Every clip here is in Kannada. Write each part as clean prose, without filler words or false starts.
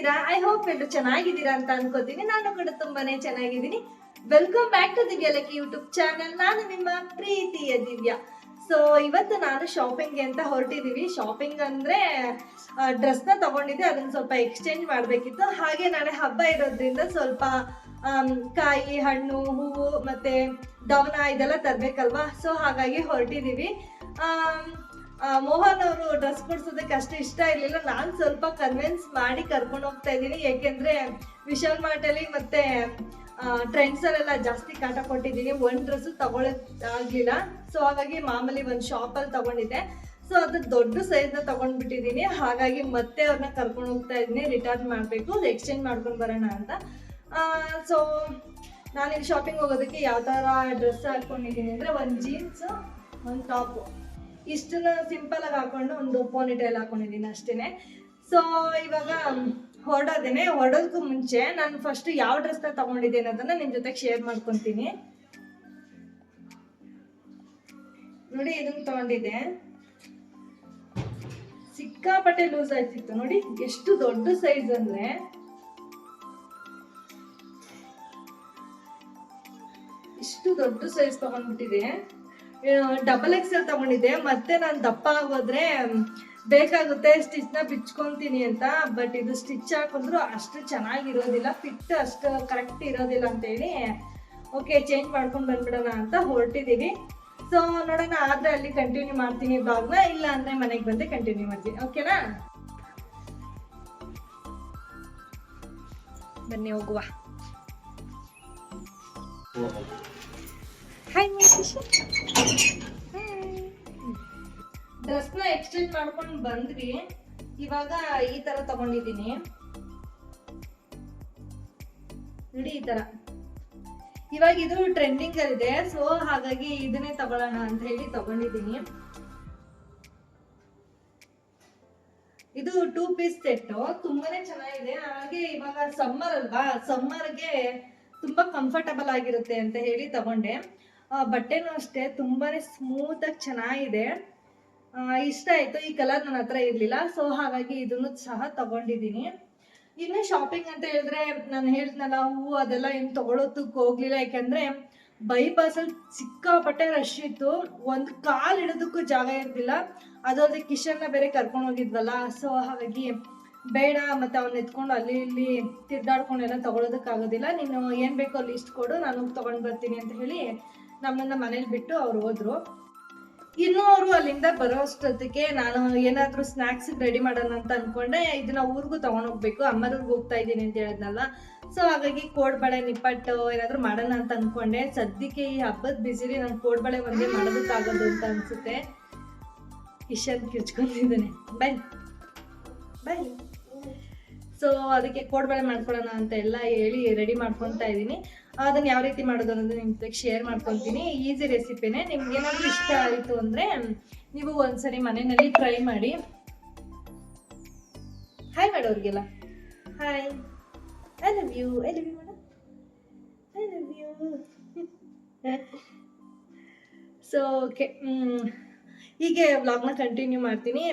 ಹೇಗಿದ್ದೀರಾ? ಐ ಹೋಪ್ ಎಲ್ಲರೂ ಚೆನ್ನಾಗಿದ್ದೀರಾ ಅಂತ ಅನ್ಕೋತೀನಿ. ನಾನು ಕೂಡ ತುಂಬಾನೇ ಚೆನ್ನಾಗಿದ್ದೀನಿ. Welcome back to Divya lucky YouTube channel. ನಾನು ನಿಮ್ಮ ಪ್ರೀತಿಯ ದಿವ್ಯಾ. ಸೊ ಇವತ್ತು ನಾನು ಶಾಪಿಂಗ್ಗೆ ಅಂತ ಹೊರಟಿದ್ದೀವಿ. ಶಾಪಿಂಗ್ ಅಂದ್ರೆ ಡ್ರೆಸ್ನ ತಗೊಂಡಿದ್ದೆ, ಅದನ್ನ ಸ್ವಲ್ಪ ಎಕ್ಸ್ಚೇಂಜ್ ಮಾಡಬೇಕಿತ್ತು. ಹಾಗೆ ನಾಳೆ ಹಬ್ಬ ಇರೋದ್ರಿಂದ ಸ್ವಲ್ಪ ಕಾಯಿ, ಹಣ್ಣು, ಹೂವು ಮತ್ತೆ ದವನ ಇದೆಲ್ಲ ತರಬೇಕಲ್ವಾ. ಸೊ ಹಾಗಾಗಿ ಹೊರಟಿದ್ದೀವಿ. ಮೋಹನ್ ಅವರು ಡ್ರೆಸ್ ಕೊಡ್ಸೋದಕ್ಕೆ ಅಷ್ಟು ಇಷ್ಟ ಇರಲಿಲ್ಲ. ನಾನು ಸ್ವಲ್ಪ ಕನ್ವಿನ್ಸ್ ಮಾಡಿ ಕರ್ಕೊಂಡು ಹೋಗ್ತಾ ಇದ್ದೀನಿ. ಏಕೆಂದರೆ ವಿಶಾಲ್ ಮಾರ್ಟಲ್ಲಿ ಮತ್ತೆ ಟ್ರೆಂಡ್ಸಲ್ಲೆಲ್ಲ ಜಾಸ್ತಿ ಕಾಟ ಕೊಟ್ಟಿದ್ದೀನಿ. ಒಂದು ಡ್ರೆಸ್ಸು ತಗೊಳ್ಳೋದಾಗಲಿಲ್ಲ. ಸೊ ಹಾಗಾಗಿ ಮಾಮೂಲಿ ಒಂದು ಶಾಪಲ್ಲಿ ತಗೊಂಡಿದ್ದೆ. ಸೊ ಅದು ದೊಡ್ಡ ಸೈಜ್ನ ತೊಗೊಂಡ್ಬಿಟ್ಟಿದ್ದೀನಿ. ಹಾಗಾಗಿ ಮತ್ತೆ ಅವ್ರನ್ನ ಕರ್ಕೊಂಡು ಹೋಗ್ತಾ ಇದ್ದೀನಿ. ರಿಟರ್ನ್ ಮಾಡಬೇಕು, ಅದು ಎಕ್ಸ್ಚೇಂಜ್ ಮಾಡ್ಕೊಂಡು ಬರೋಣ ಅಂತ. ಸೊ ನಾನೀಗ ಶಾಪಿಂಗ್ ಹೋಗೋದಕ್ಕೆ ಯಾವ ಥರ ಡ್ರೆಸ್ ಹಾಕ್ಕೊಂಡಿದ್ದೀನಿ ಅಂದರೆ ಒಂದು ಜೀನ್ಸು, ಒಂದು ಟಾಪು, ಇಷ್ಟನ್ನ ಸಿಂಪಲ್ ಆಗಿ ಹಾಕೊಂಡು ಒಂದು ಪೋನಿಟೈಲ್ ಹಾಕೊಂಡಿದ್ದೀನಿ ಅಷ್ಟೇ. ಸೊ ಇವಾಗ ಹೊರಡೋದಕ್ಕೂ ಮುಂಚೆ ನಾನು ಫಸ್ಟ್ ಯಾವ ಡ್ರೆಸ್ನ ತಗೊಂಡಿದ್ದೀನಿ ಅದನ್ನ ನಿಮ್ ಜೊತೆಗೆ ಶೇರ್ ಮಾಡ್ಕೊತೀನಿ. ನೋಡಿ, ಇದನ್ನ ತಗೊಂಡಿದ್ದೆ. ಸಿಕ್ಕಾಪಟ್ಟೆ ಲೂಸ್ ಆಯ್ತಿತ್ತು. ನೋಡಿ ಎಷ್ಟು ದೊಡ್ಡ ಸೈಜ್ ಅಂದ್ರೆ ಇಷ್ಟು ದೊಡ್ಡ ಸೈಜ್ ತಗೊಂಡ್ಬಿಟ್ಟಿದೆ. ಡಬಲ್ XL ತಗೊಂಡಿದ್ದೆ. ಮತ್ತೆ ನಾನು ದಪ್ಪ ಆಗೋದ್ರೆ ಬೇಕಾಗುತ್ತೆ ಸ್ಟಿಚ್ನ ಬಿಚ್ಕೊಂತೀನಿ ಅಂತ. ಬಟ್ ಇದು ಸ್ಟಿಚ್ ಹಾಕಿದ್ರು ಅಷ್ಟು ಚೆನ್ನಾಗಿರೋದಿಲ್ಲ, ಫಿಟ್ ಅಷ್ಟು ಕರೆಕ್ಟ್ ಇರೋದಿಲ್ಲ ಅಂತೇಳಿ ಓಕೆ ಚೇಂಜ್ ಮಾಡ್ಕೊಂಡು ಬಂದ್ಬಿಡೋಣ ಅಂತ ಹೊರಟಿದ್ದೀವಿ. ಸೊ ನೋಡೋಣ, ಆದ್ರೆ ಅಲ್ಲಿ ಕಂಟಿನ್ಯೂ ಮಾಡ್ತೀನಿ ಬ್ಲಾಗ್ನ, ಇಲ್ಲ ಅಂದ್ರೆ ಮನೆಗೆ ಬಂದೆ ಕಂಟಿನ್ಯೂ ಮಾಡ್ತೀನಿ. ಓಕೆನಾ, ಬನ್ನಿ ಹೋಗುವ. ಹಾಯ್ ಡ್ರೆಸ್ನ ಎಕ್ಸ್ಚೇಂಜ್ ಮಾಡ್ಕೊಂಡು ಬಂದ್ವಿ. ಇವಾಗ ಈ ತರ ತಗೊಂಡಿದ್ದೀನಿ ನೋಡಿ, ಈ ತರ. ಇವಾಗ ಇದು ಟ್ರೆಂಡಿಂಗ್ ಅಲ್ಲಿದೆ. ಸೊ ಹಾಗಾಗಿ ಇದನ್ನೇ ತಗೊಳ್ಳೋಣ ಅಂತ ಹೇಳಿ ತಗೊಂಡಿದ್ದೀನಿ. ಇದು 2 ಪೀಸ್ ಸೆಟ್, ತುಂಬಾನೇ ಚೆನ್ನಾಗಿದೆ. ಹಾಗೆ ಇವಾಗ ಸಮ್ಮರ್ ಅಲ್ವಾ, ಸಮ್ಮರ್ಗೆ ತುಂಬಾ ಕಂಫರ್ಟಬಲ್ ಆಗಿರುತ್ತೆ ಅಂತ ಹೇಳಿ ತಗೊಂಡೆ. ಬಟ್ಟೆನೂ ಅಷ್ಟೇ ತುಂಬಾನೇ ಸ್ಮೂತ್ ಆಗಿ ಚೆನ್ನಾಗಿದೆ. ಇಷ್ಟ ಆಯ್ತು. ಈ ಕಲರ್ ನನ್ನ ಹತ್ರ ಇರ್ಲಿಲ್ಲ. ಸೊ ಹಾಗಾಗಿ ಇದನ್ನು ಸಹ ತಗೊಂಡಿದ್ದೀನಿ. ಇನ್ನು ಶಾಪಿಂಗ್ ಅಂತ ಹೇಳಿದ್ರೆ ನಾನು ಹೇಳಿದ್ನಲ್ಲ, ಹೂವು ಅದೆಲ್ಲ ಏನು ತಗೊಳೋದಕ್ಕೆ ಹೋಗ್ಲಿಲ್ಲ. ಯಾಕಂದ್ರೆ ಬೈಪಾಸ್ ಅಲ್ಲಿ ಸಿಕ್ಕಾಪಟ್ಟೆ ರಶ್ ಇತ್ತು. ಒಂದು ಕಾಲ್ ಇಡೋದಕ್ಕೂ ಜಾಗ ಇರ್ಲಿಲ್ಲ. ಅದಲ್ಲದೆ ಕಿಶನ್ನ ಬೇರೆ ಕರ್ಕೊಂಡು ಹೋಗಿದ್ವಲ್ಲ. ಸೊ ಹಾಗಾಗಿ ಬೇಡ, ಮತ್ತೆ ಅವ್ನ ಎತ್ಕೊಂಡು ಅಲ್ಲಿ ಇಲ್ಲಿ ತಿರ್ಗಾಡ್ಕೊಂಡು ಎಲ್ಲ ತಗೊಳೋದಕ್ಕಾಗೋದಿಲ್ಲ. ನೀನು ಏನ್ ಬೇಕೋ ಲಿಸ್ಟ್ ಕೊಡು, ನಾನು ತಗೊಂಡ್ ಬರ್ತೀನಿ ಅಂತ ಹೇಳಿ ನಮ್ಮನ್ನ ಮನೇಲಿ ಬಿಟ್ಟು ಅವ್ರು ಹೋದ್ರು. ಇನ್ನು ಅವರು ಅಲ್ಲಿಂದ ಬರೋ ಅಷ್ಟೊತ್ತಿಗೆ ನಾನು ಏನಾದ್ರು ಸ್ನಾಕ್ಸ್ ರೆಡಿ ಮಾಡೋಣ ಅಂತ ಅನ್ಕೊಂಡೆ. ಇದನ್ನ ಊರಿಗೂ ತಗೊಂಡೋಗ್ಬೇಕು, ಅಮ್ಮರೂರ್ಗೆ ಹೋಗ್ತಾ ಇದ್ದೀನಿ ಅಂತ ಹೇಳಿದ್ನಲ್ಲ. ಸೊ ಹಾಗಾಗಿ ಕೋಡ್ಬಳೆ, ನಿಪ್ಪಟ್ಟು ಏನಾದ್ರು ಮಾಡೋಣ ಅಂತ ಅನ್ಕೊಂಡೆ. ಸದ್ಯಕ್ಕೆ ಈ ಹಬ್ಬದ ಬಿಸಿಲಿ ನಾನು ಕೋಡ್ಬಳೆ ಒಂದೇ ಮಾಡೋದಕ್ಕಾಗೋದು ಅಂತ ಅನ್ಸುತ್ತೆ. ಕಿಶನ್ ಕಿರ್ಚ್ಕೊಂಡಿದ್ದಾನೆ, ಬೈ ಬೈ. ಸೊ ಅದಕ್ಕೆ ಕೋಡ್ಬಳೆ ಮಾಡ್ಕೊಳ್ಳೋಣ ಅಂತ ಎಲ್ಲ ಹೇಳಿ ರೆಡಿ ಮಾಡ್ಕೊತಾ ಇದ್ದೀನಿ. ಅದನ್ನ ಯಾವ ರೀತಿ ಮಾಡೋದು ಅನ್ನೋದು ನಿಮ್ಮ ಜೊತೆಗೆ ಶೇರ್ ಮಾಡ್ಕೊತೀನಿ. ಈಸಿ ರೆಸಿಪಿನೇ. ನಿಮ್ಗೆ ಏನಾದರೂ ಇಷ್ಟ ಆಯಿತು ಅಂದರೆ ನೀವು ಒಂದ್ಸರಿ ಮನೆಯಲ್ಲಿ ಟ್ರೈ ಮಾಡಿ. ಹಾಯ್ ಮಾಡೋರಿಗೆಲ್ಲ hi. I love you madam, I love you. So okay, ಹೀಗೆ ವ್ಲಾಗ್ನ ಕಂಟಿನ್ಯೂ ಮಾಡ್ತೀನಿ.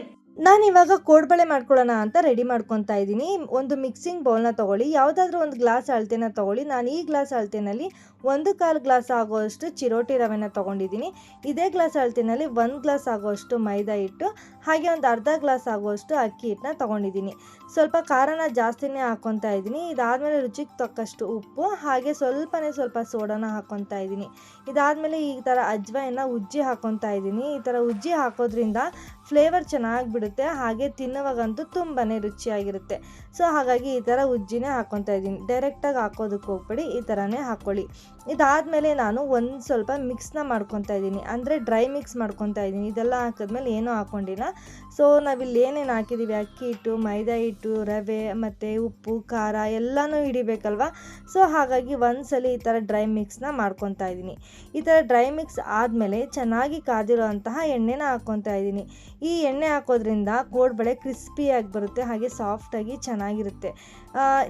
ನಾನಿವಾಗ ಕೋಡ್ಬಳೆ ಮಾಡ್ಕೊಳ್ಳೋಣ ಅಂತ ರೆಡಿ ಮಾಡ್ಕೊತಾ ಇದ್ದೀನಿ. ಒಂದು ಮಿಕ್ಸಿಂಗ್ ಬೌಲ್ನ ತೊಗೊಳ್ಳಿ, ಯಾವುದಾದ್ರೂ ಒಂದು ಗ್ಲಾಸ್ ಅಳತೆನ ತೊಗೊಳ್ಳಿ. ನಾನು ಈ ಗ್ಲಾಸ್ ಅಳತೆನಲ್ಲಿ 1/4 ಗ್ಲಾಸ್ ಆಗೋಷ್ಟು ಚಿರೋಟಿ ರವೆನ ತೊಗೊಂಡಿದ್ದೀನಿ. ಇದೇ ಗ್ಲಾಸ್ ಅಳತೆನಲ್ಲಿ 1 ಗ್ಲಾಸ್ ಆಗೋಷ್ಟು ಮೈದಾ ಹಿಟ್ಟು, ಹಾಗೆ ಒಂದು ಅರ್ಧ ಗ್ಲಾಸ್ ಆಗೋಷ್ಟು ಅಕ್ಕಿ ಹಿಟ್ಟನ್ನ ತೊಗೊಂಡಿದ್ದೀನಿ. ಸ್ವಲ್ಪ ಖಾರನ ಜಾಸ್ತಿನೇ ಹಾಕ್ಕೊತಾ ಇದ್ದೀನಿ. ಇದಾದಮೇಲೆ ರುಚಿಗೆ ತಕ್ಕಷ್ಟು ಉಪ್ಪು, ಹಾಗೆ ಸ್ವಲ್ಪ ಸೋಡಾನ ಹಾಕ್ಕೊತಾ ಇದ್ದೀನಿ. ಇದಾದಮೇಲೆ ಈ ಥರ ಅಜ್ವಾಯಿನ ಉಜ್ಜಿ ಹಾಕ್ಕೊತಾ ಇದ್ದೀನಿ. ಈ ಥರ ಉಜ್ಜಿ ಹಾಕೋದ್ರಿಂದ ಫ್ಲೇವರ್ ಚೆನ್ನಾಗಿ ಬಿಡುತ್ತೆ, ಹಾಗೆ ತಿನ್ನೋವಾಗಂತೂ ತುಂಬಾ ರುಚಿಯಾಗಿರುತ್ತೆ. ಸೊ ಹಾಗಾಗಿ ಈ ಥರ ಉಜ್ಜಿನೇ ಹಾಕ್ಕೊತಾ ಇದ್ದೀನಿ. ಡೈರೆಕ್ಟಾಗಿ ಹಾಕೋದಕ್ಕೆ ಹೋಗ್ಬೇಡಿ, ಈ ಥರನೇ ಹಾಕ್ಕೊಳ್ಳಿ. ಇದಾದಮೇಲೆ ನಾನು ಸ್ವಲ್ಪ ಮಿಕ್ಸ್ನ ಮಾಡ್ಕೊತಾ ಇದ್ದೀನಿ, ಅಂದರೆ ಡ್ರೈ ಮಿಕ್ಸ್ ಮಾಡ್ಕೊತಾ ಇದ್ದೀನಿ. ಇದೆಲ್ಲ ಹಾಕಿದ್ಮೇಲೆ ಏನೂ ಹಾಕ್ಕೊಂಡಿಲ್ಲ. ಸೊ ನಾವಿಲ್ಲಿ ಏನೇನು ಹಾಕಿದ್ದೀವಿ, ಅಕ್ಕಿ ಹಿಟ್ಟು, ಮೈದಾ ಹಿಟ್ಟು, ರವೆ ಮತ್ತು ಉಪ್ಪು, ಖಾರ ಎಲ್ಲನೂ ಹಿಡಿಬೇಕಲ್ವ. ಸೊ ಹಾಗಾಗಿ ಒಂದ್ಸಲ ಈ ಥರ ಡ್ರೈ ಮಿಕ್ಸ್ನ ಮಾಡ್ಕೊತಾ ಇದ್ದೀನಿ. ಈ ಥರ ಡ್ರೈ ಮಿಕ್ಸ್ ಆದಮೇಲೆ ಚೆನ್ನಾಗಿ ಕಾದಿರೋ ಅಂತಹ ಎಣ್ಣೆನ ಹಾಕ್ಕೊತಾ ಇದ್ದೀನಿ. ಈ ಎಣ್ಣೆ ಹಾಕೋದ್ರಿಂದ ಕೋಡ್ಬಳೆ ಕ್ರಿಸ್ಪಿಯಾಗಿ ಬರುತ್ತೆ, ಹಾಗೆ ಸಾಫ್ಟಾಗಿ ಚೆನ್ನಾಗಿರುತ್ತೆ.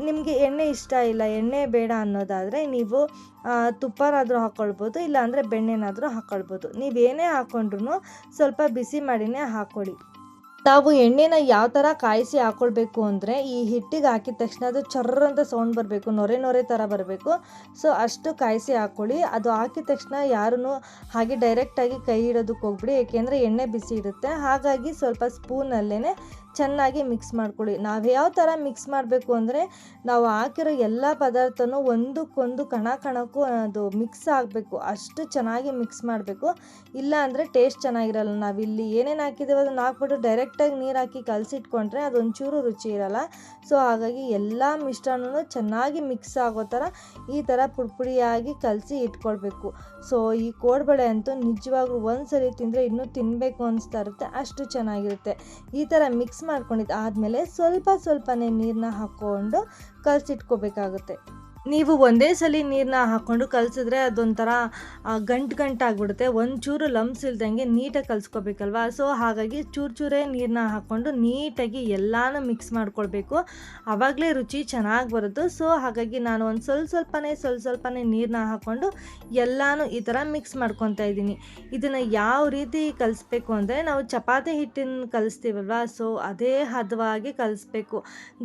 ನಿಮಗೆ ಎಣ್ಣೆ ಇಷ್ಟ ಇಲ್ಲ, ಎಣ್ಣೆ ಬೇಡ ಅನ್ನೋದಾದರೆ ನೀವು ತುಪ್ಪನಾದರೂ ಹಾಕ್ಕೊಳ್ಬೋದು, ಇಲ್ಲಾಂದರೆ ಬೆಣ್ಣೆನಾದರೂ ಹಾಕ್ಕೊಳ್ಬೋದು. ನೀವೇನೇ ಹಾಕ್ಕೊಂಡ್ರೂ ಸ್ವಲ್ಪ ಬಿಸಿ ಮಾಡಿನೇ ಹಾಕ್ಕೊಳ್ಳಿ. ನಾವು ಎಣ್ಣೆನ ಯಾವ ಥರ ಕಾಯಿಸಿ ಹಾಕ್ಕೊಳ್ಬೇಕು ಅಂದರೆ, ಈ ಹಿಟ್ಟಿಗೆ ಹಾಕಿದ ತಕ್ಷಣ ಅದು ಚರ್ರ ಅಂತ ಸೌಂಡ್ ಬರಬೇಕು, ನೊರೆ ನೊರೆ ಥರ ಬರಬೇಕು. ಸೊ ಅಷ್ಟು ಕಾಯಿಸಿ ಹಾಕ್ಕೊಳ್ಳಿ. ಅದು ಹಾಕಿದ ತಕ್ಷಣ ಯಾರೂ ಹಾಗೆ ಡೈರೆಕ್ಟಾಗಿ ಕೈ ಇಡೋದಕ್ಕೆ ಹೋಗ್ಬಿಡಿ, ಏಕೆಂದರೆ ಎಣ್ಣೆ ಬಿಸಿ ಇರುತ್ತೆ. ಹಾಗಾಗಿ ಸ್ವಲ್ಪ ಸ್ಪೂನಲ್ಲೇ ಚೆನ್ನಾಗಿ ಮಿಕ್ಸ್ ಮಾಡ್ಕೊಳ್ಳಿ. ನಾವು ಯಾವ ಥರ ಮಿಕ್ಸ್ ಮಾಡಬೇಕು ಅಂದರೆ, ನಾವು ಹಾಕಿರೋ ಎಲ್ಲ ಪದಾರ್ಥನೂ ಒಂದಕ್ಕೊಂದು ಕಣಕ್ಕೂ ಅದು ಮಿಕ್ಸ್ ಆಗಬೇಕು, ಅಷ್ಟು ಚೆನ್ನಾಗಿ ಮಿಕ್ಸ್ ಮಾಡಬೇಕು. ಇಲ್ಲ ಅಂದರೆ ಟೇಸ್ಟ್ ಚೆನ್ನಾಗಿರಲ್ಲ. ನಾವಿಲ್ಲಿ ಏನೇನು ಹಾಕಿದ್ದೇವೆ ಅದನ್ನು ಹಾಕ್ಬಿಟ್ಟು ಡೈರೆಕ್ಟಾಗಿ ನೀರು ಹಾಕಿ ಕಲಸಿಟ್ಕೊಂಡ್ರೆ ಅದೊಂಚೂರು ರುಚಿ ಇರಲ್ಲ. ಸೊ ಹಾಗಾಗಿ ಎಲ್ಲ ಮಿಶ್ರಣನೂ ಚೆನ್ನಾಗಿ ಮಿಕ್ಸ್ ಆಗೋ ಥರ ಈ ಥರ ಪುಡಿಯಾಗಿ ಕಲಸಿ ಇಟ್ಕೊಳ್ಬೇಕು. ಸೊ ಈ ಕೋಡ್ಬಳೆ ಅಂತೂ ನಿಜವಾಗ್ಲೂ ಒಂದು ಸರಿ ತಿಂದರೆ ಇನ್ನೂ ತಿನ್ನಬೇಕು ಅನಿಸ್ತಾ ಇರುತ್ತೆ, ಅಷ್ಟು ಚೆನ್ನಾಗಿರುತ್ತೆ. ಈ ಥರ ಮಿಕ್ಸ್ ಮಾಡ್ಕೊಂಡಿದ್ದು ಆದಮೇಲೆ ಸ್ವಲ್ಪನೇ ನೀರನ್ನ ಹಾಕ್ಕೊಂಡು ಕಲಸಿಟ್ಕೋಬೇಕಾಗುತ್ತೆ. ನೀವು ಒಂದೇ ಸಲ ನೀರನ್ನ ಹಾಕ್ಕೊಂಡು ಕಲಸಿದ್ರೆ ಅದೊಂಥರ ಗಂಟಾಗ್ಬಿಡುತ್ತೆ, ಒಂಚೂರು ಲಮ್ಸ್ ಇಲ್ದಂಗೆ ನೀಟಾಗಿ ಕಲಿಸ್ಕೋಬೇಕಲ್ವ. ಸೊ ಹಾಗಾಗಿ ಚೂರೇ ನೀರನ್ನ ಹಾಕ್ಕೊಂಡು ನೀಟಾಗಿ ಎಲ್ಲನೂ ಮಿಕ್ಸ್ ಮಾಡ್ಕೊಳ್ಬೇಕು, ಆವಾಗಲೇ ರುಚಿ ಚೆನ್ನಾಗಿ ಬರೋದು. ಸೊ ಹಾಗಾಗಿ ನಾನು ಒಂದು ಸ್ವಲ್ಪನೇ ನೀರನ್ನ ಹಾಕ್ಕೊಂಡು ಎಲ್ಲನೂ ಈ ಥರ ಮಿಕ್ಸ್ ಮಾಡ್ಕೊತಾ ಇದ್ದೀನಿ. ಇದನ್ನು ಯಾವ ರೀತಿ ಕಲಿಸ್ಬೇಕು ಅಂದರೆ, ನಾವು ಚಪಾತಿ ಹಿಟ್ಟನ್ನು ಕಲಿಸ್ತೀವಲ್ವ, ಸೊ ಅದೇ ಹದವಾಗಿ ಕಲಿಸ್ಬೇಕು.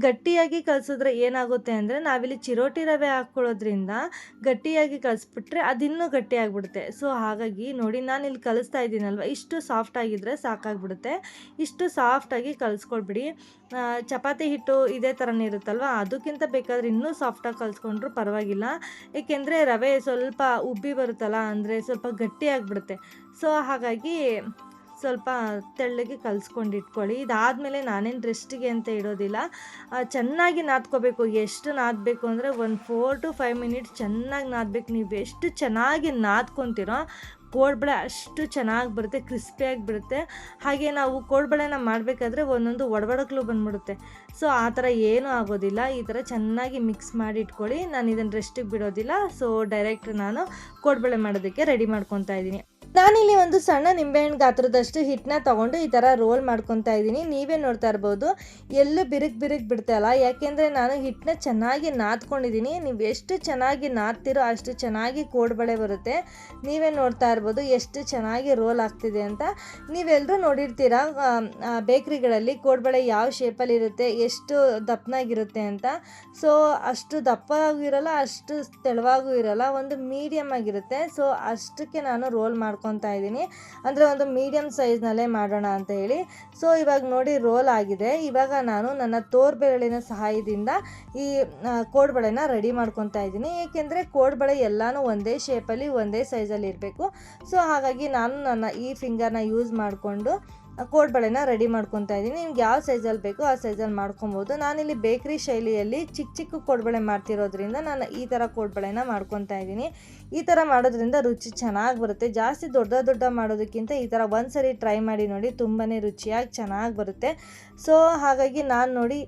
ಗಟ್ಟಿಯಾಗಿ ಕಲಿಸಿದ್ರೆ ಏನಾಗುತ್ತೆ ಅಂದರೆ, ನಾವಿಲ್ಲಿ ಚಿರೋಟಿ ರವೆ ಹಾಕ್ಕೊಳ್ಳೋದ್ರಿಂದ ಗಟ್ಟಿಯಾಗಿ ಕಲಿಸ್ಬಿಟ್ರೆ ಅದಿನ್ನೂ ಗಟ್ಟಿಯಾಗಿಬಿಡುತ್ತೆ. ಸೊ ಹಾಗಾಗಿ ನೋಡಿ, ನಾನು ಇಲ್ಲಿ ಕಲಿಸ್ತಾ ಇದ್ದೀನಲ್ವ, ಇಷ್ಟು ಸಾಫ್ಟ್ ಆಗಿದ್ದರೆ ಸಾಕಾಗ್ಬಿಡುತ್ತೆ. ಇಷ್ಟು ಸಾಫ್ಟಾಗಿ ಕಲಿಸ್ಕೊಳ್ಬಿಡಿ. ಚಪಾತಿ ಹಿಟ್ಟು ಇದೇ ಥರನೇ ಇರುತ್ತಲ್ವ, ಅದಕ್ಕಿಂತ ಬೇಕಾದರೆ ಇನ್ನೂ ಸಾಫ್ಟಾಗಿ ಕಲಿಸ್ಕೊಂಡ್ರೂ ಪರವಾಗಿಲ್ಲ. ಏಕೆಂದರೆ ರವೆ ಸ್ವಲ್ಪ ಉಬ್ಬಿ ಬರುತ್ತಲ್ಲ, ಅಂದರೆ ಸ್ವಲ್ಪ ಗಟ್ಟಿಯಾಗಿಬಿಡುತ್ತೆ. ಸೊ ಹಾಗಾಗಿ ಸ್ವಲ್ಪ ತೆಳ್ಳಗೆ ಕಲಿಸ್ಕೊಂಡು ಇಟ್ಕೊಳ್ಳಿ. ಇದಾದಮೇಲೆ ನಾನೇನು ರೆಸ್ಟಿಗೆ ಅಂತ ಇಡೋದಿಲ್ಲ, ಚೆನ್ನಾಗಿ ನಾದ್ಕೋಬೇಕು. ಎಷ್ಟು ನಾದಬೇಕು ಅಂದರೆ ಒಂದು 4 to 5 ಮಿನಿಟ್ಸ್ ಚೆನ್ನಾಗಿ ನಾದಬೇಕು. ನೀವು ಎಷ್ಟು ಚೆನ್ನಾಗಿ ನಾದ್ಕೊತೀರೋ ಕೋಡ್ಬಳೆ ಅಷ್ಟು ಚೆನ್ನಾಗಿ ಬರುತ್ತೆ, ಕ್ರಿಸ್ಪಿಯಾಗಿ ಬಿಡುತ್ತೆ. ಹಾಗೆ ನಾವು ಕೋಡ್ಬಳೆನ ಮಾಡಬೇಕಾದ್ರೆ ಒಂದೊಂದು ಒಡಬಡಕ್ಲು ಬಂದ್ಬಿಡುತ್ತೆ. ಸೊ ಆ ಥರ ಏನೂ ಆಗೋದಿಲ್ಲ. ಈ ಥರ ಚೆನ್ನಾಗಿ ಮಿಕ್ಸ್ ಮಾಡಿ ಇಟ್ಕೊಳ್ಳಿ. ನಾನು ಇದನ್ನು ರೆಸ್ಟಿಗೆ ಬಿಡೋದಿಲ್ಲ. ಸೊ ಡೈರೆಕ್ಟ್ ನಾನು ಕೋಡ್ಬಳೆ ಮಾಡೋದಕ್ಕೆ ರೆಡಿ ಮಾಡ್ಕೊತಾ ಇದ್ದೀನಿ. ನಾನಿಲ್ಲಿ ಒಂದು ಸಣ್ಣ ನಿಂಬೆಹಣ್ಣು ಗಾತ್ರದಷ್ಟು ಹಿಟ್ಟನ್ನ ತೊಗೊಂಡು ಈ ಥರ ರೋಲ್ ಮಾಡ್ಕೊತಾ ಇದ್ದೀನಿ. ನೀವೇ ನೋಡ್ತಾ ಇರ್ಬೋದು, ಎಲ್ಲೂ ಬಿರುಕು ಬಿಡ್ತಾಯಿಲ್ಲ, ಯಾಕೆಂದರೆ ನಾನು ಹಿಟ್ಟನ್ನ ಚೆನ್ನಾಗಿ ನಾದ್ಕೊಂಡಿದ್ದೀನಿ. ನೀವು ಎಷ್ಟು ಚೆನ್ನಾಗಿ ನಾದ್ತಿರೋ ಅಷ್ಟು ಚೆನ್ನಾಗಿ ಕೋಡ್ಬಳೆ ಬರುತ್ತೆ. ನೀವೇ ನೋಡ್ತಾ ಇರ್ಬೋದು ಎಷ್ಟು ಚೆನ್ನಾಗಿ ರೋಲ್ ಆಗ್ತಿದೆ ಅಂತ. ನೀವೆಲ್ಲರೂ ನೋಡಿರ್ತೀರ ಬೇಕ್ರಿಗಳಲ್ಲಿ ಕೋಡ್ಬಳೆ ಯಾವ ಶೇಪಲ್ಲಿ ಇರುತ್ತೆ, ಎಷ್ಟು ದಪ್ಪನಾಗಿರುತ್ತೆ ಅಂತ. ಸೊ ಅಷ್ಟು ದಪ್ಪವಾಗೂ ಇರಲ್ಲ, ಅಷ್ಟು ತೆಳುವಾಗೂ ಇರಲ್ಲ, ಒಂದು ಮೀಡಿಯಮ್ ಆಗಿರುತ್ತೆ. ಸೊ ಅಷ್ಟಕ್ಕೆ ನಾನು ರೋಲ್ ಮಾಡ್ಕೊತಾ ಇದ್ದೀನಿ, ಅಂದರೆ ಒಂದು ಮೀಡಿಯಮ್ ಸೈಜ್ನಲ್ಲೇ ಮಾಡೋಣ ಅಂತ ಹೇಳಿ. ಸೊ ಇವಾಗ ನೋಡಿ ರೋಲ್ ಆಗಿದೆ. ಇವಾಗ ನಾನು ನನ್ನ ತೋರ್ಬೆರಳಿನ ಸಹಾಯದಿಂದ ಈ ಕೋಡ್ಬಳೆನ ರೆಡಿ ಮಾಡ್ಕೊತಾ ಇದ್ದೀನಿ. ಏಕೆಂದರೆ ಕೋಡ್ಬಳೆ ಎಲ್ಲನೂ ಒಂದೇ ಶೇಪಲ್ಲಿ ಒಂದೇ ಸೈಜಲ್ಲಿ ಇರಬೇಕು. ಸೊ ಹಾಗಾಗಿ ನಾನು ನನ್ನ ಈ ಫಿಂಗರ್ನ ಯೂಸ್ ಮಾಡಿಕೊಂಡು ಕೋಡ್ಬಳೆನ ರೆಡಿ ಮಾಡ್ಕೊತಾ ಇದ್ದೀನಿ. ನಿಮ್ಗೆ ಯಾವ ಸೈಜಲ್ಲಿ ಬೇಕೋ ಆ ಸೈಜಲ್ಲಿ ಮಾಡ್ಕೊಬೋದು. ನಾನಿಲ್ಲಿ ಬೇಕ್ರಿ ಶೈಲಿಯಲ್ಲಿ ಚಿಕ್ಕ ಕೋಡ್ಬಳೆ ಮಾಡ್ತಿರೋದ್ರಿಂದ ನಾನು ಈ ಥರ ಕೋಡ್ಬಳೆನ ಮಾಡ್ಕೊತಾ ಇದ್ದೀನಿ. ಈ ಥರ ಮಾಡೋದ್ರಿಂದ ರುಚಿ ಚೆನ್ನಾಗಿ ಬರುತ್ತೆ. ಜಾಸ್ತಿ ದೊಡ್ಡ ಮಾಡೋದಕ್ಕಿಂತ ಈ ಥರ ಒಂದ್ಸರಿ ಟ್ರೈ ಮಾಡಿ ನೋಡಿ, ತುಂಬಾ ರುಚಿಯಾಗಿ ಚೆನ್ನಾಗಿ ಬರುತ್ತೆ. ಸೊ ಹಾಗಾಗಿ ನಾನು ನೋಡಿ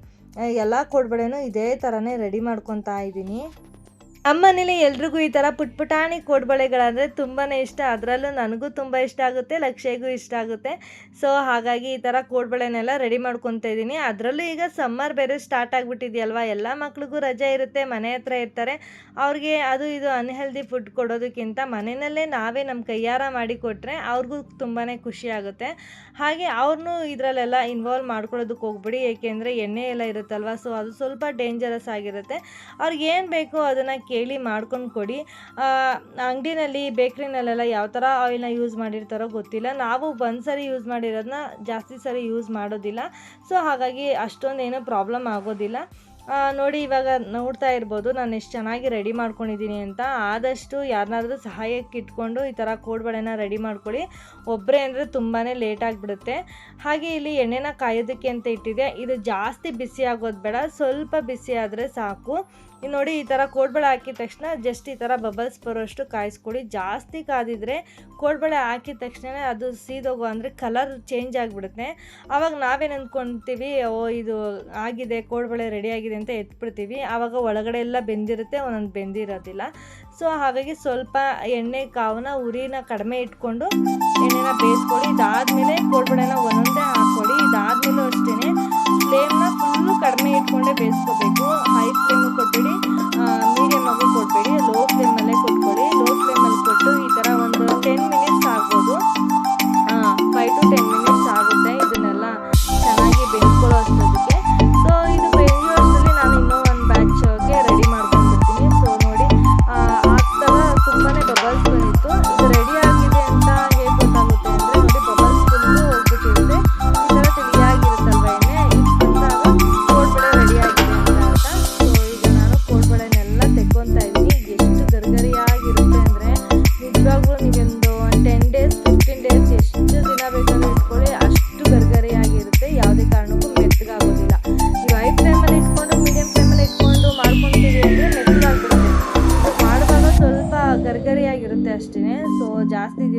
ಎಲ್ಲ ಕೋಡ್ಬಳೆನೂ ಇದೇ ಥರನೇ ರೆಡಿ ಮಾಡ್ಕೊತಾ ಇದ್ದೀನಿ. ನಮ್ಮನೇಲಿ ಎಲ್ರಿಗೂ ಈ ಥರ ಪುಟಾಣಿ ಕೋಡ್ಬಳೆಗಳಂದರೆ ತುಂಬಾ ಇಷ್ಟ. ಅದರಲ್ಲೂ ನನಗೂ ತುಂಬ ಇಷ್ಟ ಆಗುತ್ತೆ, ಲಕ್ಷ್ಯಗೂ ಇಷ್ಟ ಆಗುತ್ತೆ. ಸೊ ಹಾಗಾಗಿ ಈ ಥರ ಕೋಡ್ಬಳೆನೆಲ್ಲ ರೆಡಿ ಮಾಡ್ಕೊತಾ ಇದ್ದೀನಿ. ಅದರಲ್ಲೂ ಈಗ ಸಮ್ಮರ್ ಬೇರೆ ಸ್ಟಾರ್ಟ್ ಆಗಿಬಿಟ್ಟಿದೆಯಲ್ವ, ಎಲ್ಲ ಮಕ್ಳಿಗೂ ರಜೆ ಇರುತ್ತೆ, ಮನೆ ಹತ್ರ ಇರ್ತಾರೆ. ಅವ್ರಿಗೆ ಅದು ಇದು ಅನ್ಹೆಲ್ದಿ ಫುಡ್ ಕೊಡೋದಕ್ಕಿಂತ ಮನೆಯಲ್ಲೇ ನಾವೇ ನಮ್ಮ ಕೈಯಾರ ಮಾಡಿ ಕೊಟ್ಟರೆ ಅವ್ರಿಗೂ ತುಂಬಾ ಖುಷಿ ಆಗುತ್ತೆ. ಹಾಗೆ ಅವ್ರನ್ನೂ ಇದರಲ್ಲೆಲ್ಲ ಇನ್ವಾಲ್ವ್ ಮಾಡ್ಕೊಳ್ಳೋದಕ್ಕೆ ಹೋಗ್ಬಿಡಿ, ಏಕೆಂದರೆ ಎಣ್ಣೆ ಎಲ್ಲ ಇರುತ್ತಲ್ವ. ಸೊ ಅದು ಸ್ವಲ್ಪ ಡೇಂಜರಸ್ ಆಗಿರುತ್ತೆ. ಅವ್ರಿಗೆ ಏನು ಬೇಕೋ ಅದನ್ನು ಕೇಳಿ ಮಾಡ್ಕೊಂಡು ಕೊಡಿ. ಅಂಗಡಿನಲ್ಲಿ ಬೇಕ್ರಿನಲ್ಲೆಲ್ಲ ಯಾವ ಥರ ಆಯಿಲ್ನ ಯೂಸ್ ಮಾಡಿರ್ತಾರೋ ಗೊತ್ತಿಲ್ಲ. ನಾವು ಒಂದು ಸರಿ ಯೂಸ್ ಮಾಡಿರೋದನ್ನ ಜಾಸ್ತಿ ಸರಿ ಯೂಸ್ ಮಾಡೋದಿಲ್ಲ. ಸೊ ಹಾಗಾಗಿ ಅಷ್ಟೊಂದೇನು ಪ್ರಾಬ್ಲಮ್ ಆಗೋದಿಲ್ಲ. ನೋಡಿ ಇವಾಗ ನೋಡ್ತಾ ಇರ್ಬೋದು ನಾನು ಎಷ್ಟು ಚೆನ್ನಾಗಿ ರೆಡಿ ಮಾಡ್ಕೊಂಡಿದ್ದೀನಿ ಅಂತ. ಆದಷ್ಟು ಯಾರನ್ನಾದ್ರೂ ಸಹಾಯಕ್ಕೆ ಇಟ್ಕೊಂಡು ಈ ಥರ ಕೋಡ್ಬಳೆನ ರೆಡಿ ಮಾಡ್ಕೊಳ್ಳಿ. ಒಬ್ಬರೇ ಅಂದರೆ ತುಂಬಾ ಲೇಟ್ ಆಗಿಬಿಡುತ್ತೆ. ಹಾಗೆ ಇಲ್ಲಿ ಎಣ್ಣೆನ ಕಾಯೋದಕ್ಕೆ ಅಂತ ಇಟ್ಟಿದೆ. ಇದು ಜಾಸ್ತಿ ಬಿಸಿ ಆಗೋದು ಬೇಡ, ಸ್ವಲ್ಪ ಬಿಸಿ ಆದರೆ ಸಾಕು. ನೋಡಿ ಈ ಥರ ಕೋಡ್ಬಳೆ ಹಾಕಿದ ತಕ್ಷಣ ಜಸ್ಟ್ ಈ ಥರ ಬಬಲ್ಸ್ ಬರೋಷ್ಟು ಕಾಯಿಸ್ಕೊಳ್ಳಿ. ಜಾಸ್ತಿ ಕಾದಿದ್ರೆ ಕೋಡ್ಬಳೆ ಹಾಕಿದ ತಕ್ಷಣ ಅದು ಸೀದೋಗೋ ಅಂದರೆ ಕಲರ್ ಚೇಂಜ್ ಆಗಿಬಿಡುತ್ತೆ. ಆವಾಗ ನಾವೇನು ಅಂದ್ಕೊಳ್ತೀವಿ, ಓ ಇದು ಆಗಿದೆ ಕೋಡ್ಬಳೆ ರೆಡಿ ಆಗಿದೆ ಅಂತ ಎತ್ಬಿಡ್ತೀವಿ. ಆವಾಗ ಒಳಗಡೆ ಎಲ್ಲ ಬೆಂದಿರುತ್ತೆ, ಒಂದೊಂದು ಬೆಂದಿರೋದಿಲ್ಲ. ಸೊ ಹಾಗಾಗಿ ಸ್ವಲ್ಪ ಎಣ್ಣೆ ಕಾವನ್ನ ಉರಿನ ಕಡಿಮೆ ಇಟ್ಕೊಂಡು ಎಣ್ಣೆನ ಬೇಯಿಸ್ಕೊಳ್ಳಿ. ಇದಾದಮೇಲೆ ಕೋಡ್ಬಳೆನ ಒಂದೊಂದೇ ಹಾಕ್ಕೊಳ್ಳಿ. ಇದಾದಮೇಲೂ ಅಷ್ಟೇ ಫ್ಲೇಮ್ನ ಫುಲ್ಲು ಕಡಿಮೆ ಇಟ್ಕೊಂಡೇ ಬೇಯಿಸ್ಕೋಬೇಕು. ಹೈ ಫ್ಲೇಮು ಕೊಟ್ಬಿಡಿ, ಮೀಡಿಯಮ್ ಆಗಿ ಕೊಟ್ಬೇಡಿ, ಲೋ ಫ್ಲೇಮಲ್ಲೇ ಕೊಟ್ಕೊಳ್ಳಿ. ಲೋ ಫ್ಲೇಮಲ್ಲಿ ಕೊಟ್ಟು ಈ ಥರ ಒಂದು 10 ಮಿನಿಟ್ಸ್ ಆಗ್ಬೋದು, 5 to 10 ಮಿನಿಟ್ಸ್ ಆಗುತ್ತೆ. ಇದನ್ನೆಲ್ಲ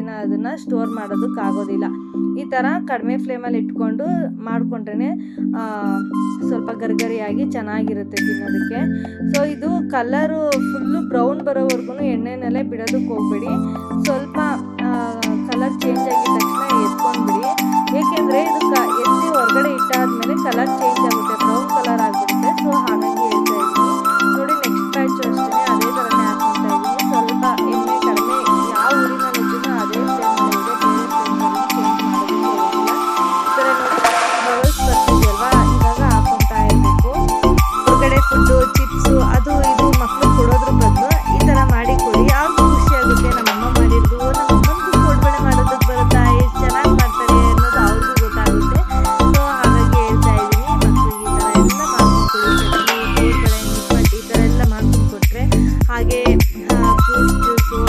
ದಿನ ಅದನ್ನು ಸ್ಟೋರ್ ಮಾಡೋದಕ್ಕಾಗೋದಿಲ್ಲ. ಈ ಥರ ಕಡಿಮೆ ಫ್ಲೇಮಲ್ಲಿ ಇಟ್ಕೊಂಡು ಮಾಡಿಕೊಂಡ್ರೆ ಸ್ವಲ್ಪ ಗರಿಗರಿಯಾಗಿ ಚೆನ್ನಾಗಿರುತ್ತೆ ತಿನ್ನೋದಕ್ಕೆ. ಸೊ ಇದು ಕಲರು ಫುಲ್ಲು ಬ್ರೌನ್ ಬರೋವರೆಗೂ ಎಣ್ಣೆನಲ್ಲೇ ಬಿಡೋದಕ್ಕೆ ಹೋಗ್ಬೇಡಿ. ಸ್ವಲ್ಪ ಕಲರ್ ಚೇಂಜ್ ಆಗಿದ ತಕ್ಷಣ ಎತ್ಕೊಂಡ್ಬಿಡಿ. ಏಕೆಂದರೆ ಇದು ಎತ್ತಿ ಹೊರಗಡೆ ಇಟ್ಟಾದ್ಮೇಲೆ ಕಲರ್ ಚೇಂಜ್ ಆಗುತ್ತೆ, ಬ್ರೌನ್ ಕಲರ್ ಆಗಿರುತ್ತೆ. ಸೊ ಹಾಗಾಗಿ ಹೇಳ್ತಾ ಇದ್ದೀನಿ ನೋಡಿ. ನೆಕ್ಸ್ಟ್ ಬ್ಯಾಚು ಅಷ್ಟೇ ಅದೇ ಥರನೇ ಹಾಕ್ಕೊತಾ ಇದ್ದೀನಿ. ಸ್ವಲ್ಪ ಎಣ್ಣೆ ಕಡಿಮೆ ಯಾವ ಊರಿನಲ್ಲಿ ಇದ್ದೀನೋ ಅದೇ ಫ್ಲೇಮಲ್ಲಿ ಇದೆ, ಬೇರೆ ಫ್ಲೇಮಲ್ಲಿ ಚೇಂಜ್ ಮಾಡೋದಕ್ಕೆ ಹೋಗಿಲ್ಲ. ಈ ಥರ ನೋಡಿ ಬಬಲ್ಸ್ ಬರ್ತಿದೆಯಲ್ವಾ, ಇವಾಗ ಹಾಕ್ಕೊತಾ ಇರಬೇಕು. ಹೊರಗಡೆ ಫುಡ್ಡು ಚಿಪ್ಸು ಅದು ಇದು ಮಕ್ಕಳು ಕೊಡೋದ್ರ ಬದಲು ಈ ಥರ ಮಾಡಿ ಕೊಡಿ. ಅವ್ರಿಗೂ ಖುಷಿ ಆಗುತ್ತೆ. ನಮ್ಮಮ್ಮ ಮಾಡಿದ್ದು ನಮ್ಮಮ್ಮನಿಗೂ ಕೋಡ್ಬಳೆ ಮಾಡೋದಕ್ಕೆ ಬರುತ್ತಾ, ಎಷ್ಟು ಚೆನ್ನಾಗಿ ಮಾಡ್ತಾರೆ ಅನ್ನೋದು ಅವ್ರಿಗೂ ಗೊತ್ತಾಗುತ್ತೆ. ಸೊ ಹಾಗಾಗಿ ಹೇಳ್ತಾ ಇದ್ದೀನಿ, ಮಕ್ಕಳಿಗೆ ಈ ಥರ ಎಲ್ಲ ಮಾಡ್ಕೊಂಡು ಕೊಡಿ. ಕೋಡ್ಬಳೆ ನಿಪ್ಪಟ್ಟು ಈ ಥರ ಎಲ್ಲ ಮಾಡ್ಕೊಂಡು ಕೊಟ್ಟರೆ, ಹಾಗೆ ಫ್ರೂಟ್ಸ್ ಜ್ಯೂಸು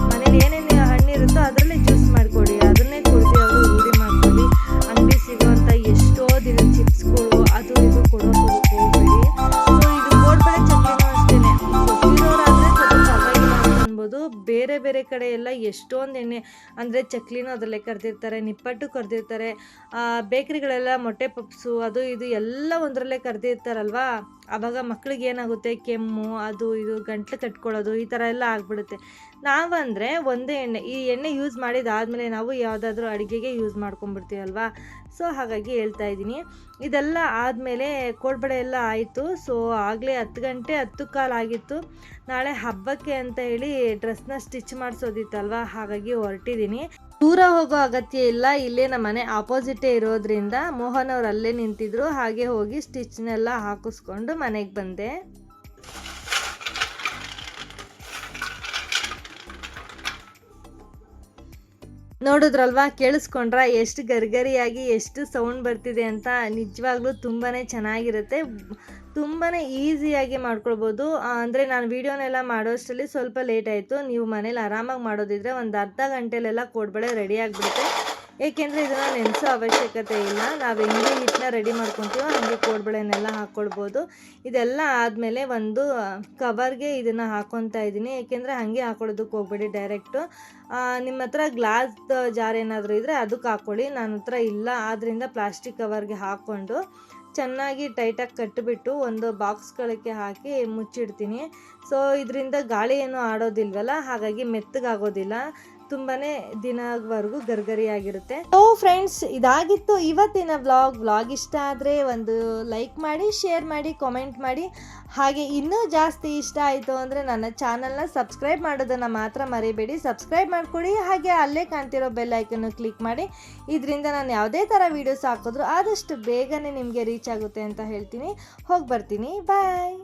ಮನೇಲಿ ಏನೇನು ಹಣ್ಣಿರುತ್ತೋ ಅದರಲ್ಲೇ ಜ್ಯೂಸ್ ಮಾಡಿಕೊಡಿ. ಅದನ್ನೇ ಕುಡಿದು ಅವರು ರೂಢಿ ಮಾಡ್ಕೊಳ್ಳಿ. ಅಂಗಡಿ ಸಿಗೋವಂಥ ಎಷ್ಟೋ ದಿನ ಚಿಪ್ಸ್ಗಳು ಅದು ಇದು ಕೊಡೋದಕ್ಕೆ ಹೋಗಬೇಡಿ. ಸೊ ಇದು ಕೋಡ್ಬಳೆ ಚಕ್ಲಿನೂ ಅಷ್ಟೇ, ಗೊತ್ತಿರೋರಾದರೆ ಸ್ವಲ್ಪ ಪರವಾಗಿಲ್ಲ ಅಂತ ಅನ್ಬೋದು. ಬೇರೆ ಬೇರೆ ಕಡೆ ಎಲ್ಲ ಎಷ್ಟೊಂದು ಎಣ್ಣೆ ಅಂದರೆ ಚಕ್ಲಿನೂ ಅದರಲ್ಲೇ ಕರೆದಿರ್ತಾರೆ, ನಿಪ್ಪಟ್ಟು ಕರೆದಿರ್ತಾರೆ, ಬೇಕ್ರಿಗಳೆಲ್ಲ ಮೊಟ್ಟೆ ಪಪ್ಸು ಅದು ಇದು ಎಲ್ಲ ಒಂದರಲ್ಲೇ ಕರೆದಿರ್ತಾರಲ್ವಾ. ಆವಾಗ ಮಕ್ಳಿಗೆ ಏನಾಗುತ್ತೆ, ಕೆಮ್ಮು ಅದು ಇದು ಗಂಟ್ಲು ಕಟ್ಕೊಳ್ಳೋದು ಈ ಥರ ಎಲ್ಲ ಆಗಿಬಿಡುತ್ತೆ. ನಾವಂದರೆ ಒಂದೇ ಎಣ್ಣೆ, ಈ ಎಣ್ಣೆ ಯೂಸ್ ಮಾಡಿದಾದಮೇಲೆ ನಾವು ಯಾವುದಾದ್ರೂ ಅಡುಗೆಗೆ ಯೂಸ್ ಮಾಡ್ಕೊಂಡ್ಬಿಡ್ತೀವಲ್ವಾ. ಸೊ ಹಾಗಾಗಿ ಹೇಳ್ತಾ ಇದ್ದೀನಿ. ಇದೆಲ್ಲ ಆದಮೇಲೆ ಕೋಡ್ಬಳೆ ಎಲ್ಲ ಆಯಿತು. ಸೊ ಆಗಲೇ 10 ಗಂಟೆ 10 ಕಾಲು ಆಗಿತ್ತು. ನಾಳೆ ಹಬ್ಬಕ್ಕೆ ಅಂತ ಹೇಳಿ ಡ್ರೆಸ್ನ ಸ್ಟಿಚ್ ಮಾಡಿಸೋದಿತ್ತಲ್ವ, ಹಾಗಾಗಿ ಹೊರಟಿದ್ದೀನಿ. ದೂರ ಹೋಗೋ ಅಗತ್ಯ ಇಲ್ಲ, ಇಲ್ಲೇ ನಮ್ಮ ಮನೆ ಆಪೋಸಿಟೇ ಇರೋದ್ರಿಂದ ಮೋಹನ್ ಅವ್ರು ಅಲ್ಲೇ ನಿಂತಿದ್ರು. ಹಾಗೆ ಹೋಗಿ ಸ್ಟಿಚ್ನೆಲ್ಲ ಹಾಕಿಸ್ಕೊಂಡು ಮನೆಗೆ ಬಂದೆ. ನೋಡಿದ್ರಲ್ವಾ, ಕೇಳಿಸ್ಕೊಂಡ್ರ ಎಷ್ಟು ಗರಿಗರಿಯಾಗಿ ಎಷ್ಟು ಸೌಂಡ್ ಬರ್ತಿದೆ ಅಂತ. ನಿಜವಾಗ್ಲೂ ತುಂಬಾ ಚೆನ್ನಾಗಿರುತ್ತೆ, ತುಂಬಾ ಈಸಿಯಾಗಿ ಮಾಡ್ಕೊಳ್ಬೋದು. ಅಂದರೆ ನಾನು ವೀಡಿಯೋನೆಲ್ಲ ಮಾಡೋಷ್ಟರಲ್ಲಿ ಸ್ವಲ್ಪ ಲೇಟ್ ಆಯಿತು. ನೀವು ಮನೇಲಿ ಆರಾಮಾಗಿ ಮಾಡೋದಿದ್ರೆ ಒಂದು ಅರ್ಧ ಗಂಟೆಲೆಲ್ಲ ಕೋಡ್ಬಳೆ ರೆಡಿ ಆಗಿಬಿಡುತ್ತೆ. ಏಕೆಂದರೆ ಇದನ್ನು ನೆನೆಸೋ ಅವಶ್ಯಕತೆ ಇಲ್ಲ. ನಾವು ಹೆಂಗೆ ಹಿಟ್ಟನ್ನ ರೆಡಿ ಮಾಡ್ಕೊತೀವೋ ಹಾಗೆ ಕೋಡ್ಬಳೆನೆಲ್ಲ ಹಾಕ್ಕೊಳ್ಬೋದು. ಇದೆಲ್ಲ ಆದಮೇಲೆ ಒಂದು ಕವರ್ಗೆ ಇದನ್ನು ಹಾಕ್ಕೊತಾ ಇದ್ದೀನಿ. ಏಕೆಂದರೆ ಹಾಗೆ ಹಾಕೊಳ್ಳೋದಕ್ಕೆ ಹೋಗ್ಬೇಡಿ ಡೈರೆಕ್ಟು. ನಿಮ್ಮ ಹತ್ರ ಗ್ಲಾಸ್ ಜಾರ್ ಏನಾದರೂ ಇದ್ದರೆ ಅದಕ್ಕೆ ಹಾಕ್ಕೊಳ್ಳಿ. ನನ್ನ ಹತ್ರ ಇಲ್ಲ, ಆದ್ದರಿಂದ ಪ್ಲಾಸ್ಟಿಕ್ ಕವರ್ಗೆ ಹಾಕ್ಕೊಂಡು ಚೆನ್ನಾಗಿ ಟೈಟಾಗಿ ಕಟ್ಟಿಬಿಟ್ಟು ಒಂದು ಬಾಕ್ಸ್ಗಳಿಗೆ ಹಾಕಿ ಮುಚ್ಚಿಡ್ತೀನಿ. ಸೊ ಇದರಿಂದ ಗಾಳಿ ಏನೂ ಆಡೋದಿಲ್ವಲ್ಲ, ಹಾಗಾಗಿ ಮೆತ್ತಗಾಗೋದಿಲ್ಲ, ತುಂಬಾ ದಿನವರೆಗೂ ಗರಿಗರಿಯಾಗಿರುತ್ತೆ. ಸೊ ಫ್ರೆಂಡ್ಸ್, ಇದಾಗಿತ್ತು ಇವತ್ತಿನ ವ್ಲಾಗ್ ಇಷ್ಟ ಆದರೆ ಒಂದು ಲೈಕ್ ಮಾಡಿ, ಶೇರ್ ಮಾಡಿ, ಕಾಮೆಂಟ್ ಮಾಡಿ. ಹಾಗೆ ಇನ್ನೂ ಜಾಸ್ತಿ ಇಷ್ಟ ಆಯಿತು ಅಂದರೆ ನನ್ನ ಚಾನಲ್ನ ಸಬ್ಸ್ಕ್ರೈಬ್ ಮಾಡೋದನ್ನು ಮಾತ್ರ ಮರಿಬೇಡಿ. ಸಬ್ಸ್ಕ್ರೈಬ್ ಮಾಡಿಕೊಡಿ. ಹಾಗೆ ಅಲ್ಲೇ ಕಾಣ್ತಿರೋ ಬೆಲ್ ಐಕನ್ನು ಕ್ಲಿಕ್ ಮಾಡಿ. ಇದರಿಂದ ನಾನು ಯಾವುದೇ ಥರ ವೀಡಿಯೋಸ್ ಹಾಕಿದ್ರು ಆದಷ್ಟು ಬೇಗನೆ ನಿಮಗೆ ರೀಚ್ ಆಗುತ್ತೆ ಅಂತ ಹೇಳ್ತೀನಿ. ಹೋಗಿ ಬರ್ತೀನಿ, ಬಾಯ್.